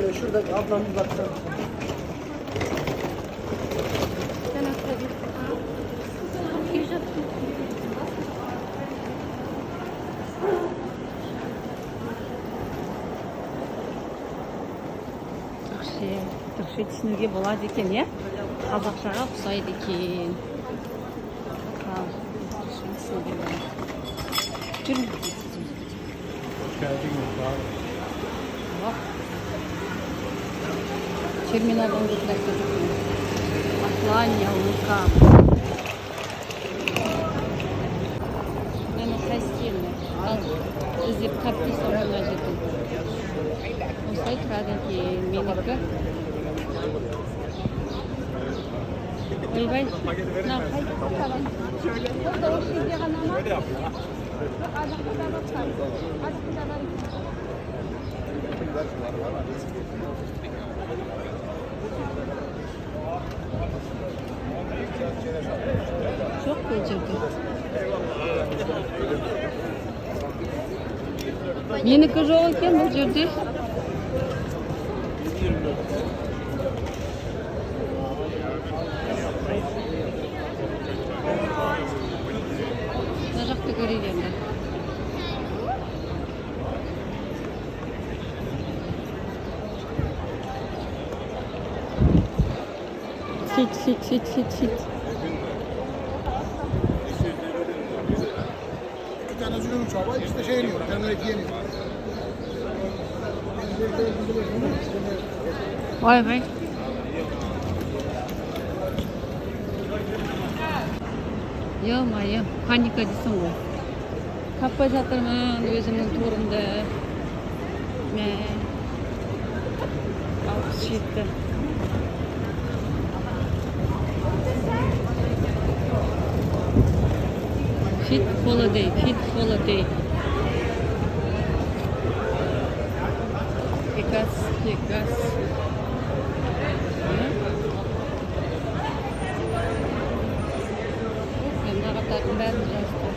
şöyle şuradaki ablamız baksana. Түркше түсінуге болады екен, иә? Қазақшаға ұқсайды екен. Терминалдан өтіп Атлания, Лука. Мен қайстемін. Іздеп қапты соңына жетім. Осылай тұрады екен менікі. Ойбай, мына қайда қапалан? Burada o şeyde kanama. Yok azıcık da var. Azıcık da var. Çok becerde. Meniki жоқ екен бұл жерде. Мына жақты көрейік енді. Fit. İki tane üzülüm çaba, ikisi de şey yeniyor. Termonet yeniyor. Vay. Yılmayım. Panikacısın bu. Kappa жатырмын өзімнің турымды. Алпыс жетті. Fit holiday. Pegas. Mына қатардың бәрін жазды.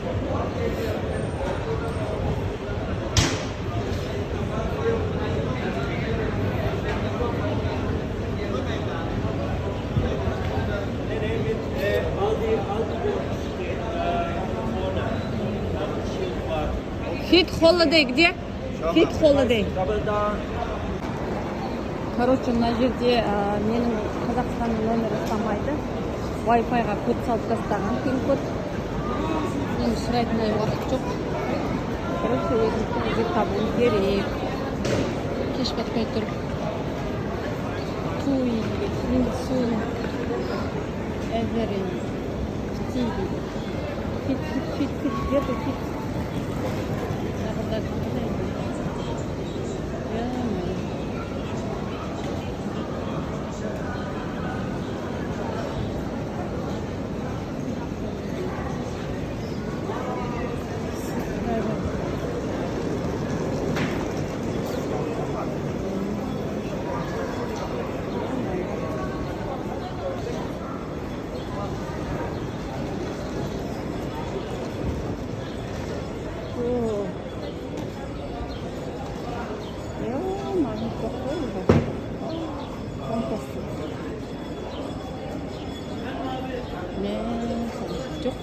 Fit holiday где? Fit holiday. Короче, мына жерде менің Қазақстанның нөмірі ұстамайды. Wi-Fi-ға код салып тастаған, пин-код. Енді шырайтындай уақыт жоқ. Короче, өзімді табуым керек. Кеш батпай тұрып. Туй, Линсун, Эверин, Стиви. Фит, где-то фит. Жоқ.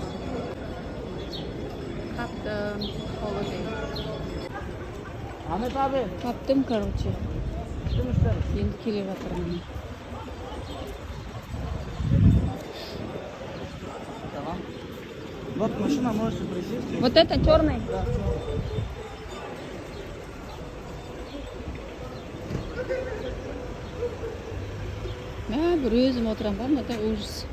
Таптым, holiday. Ahmet abi. Таптым, короче. Енді келе жатырмын. Tamam. Вот машина, можете присесть. Вот это черный? Да. Бір өзім отырам ба, мынада ужас.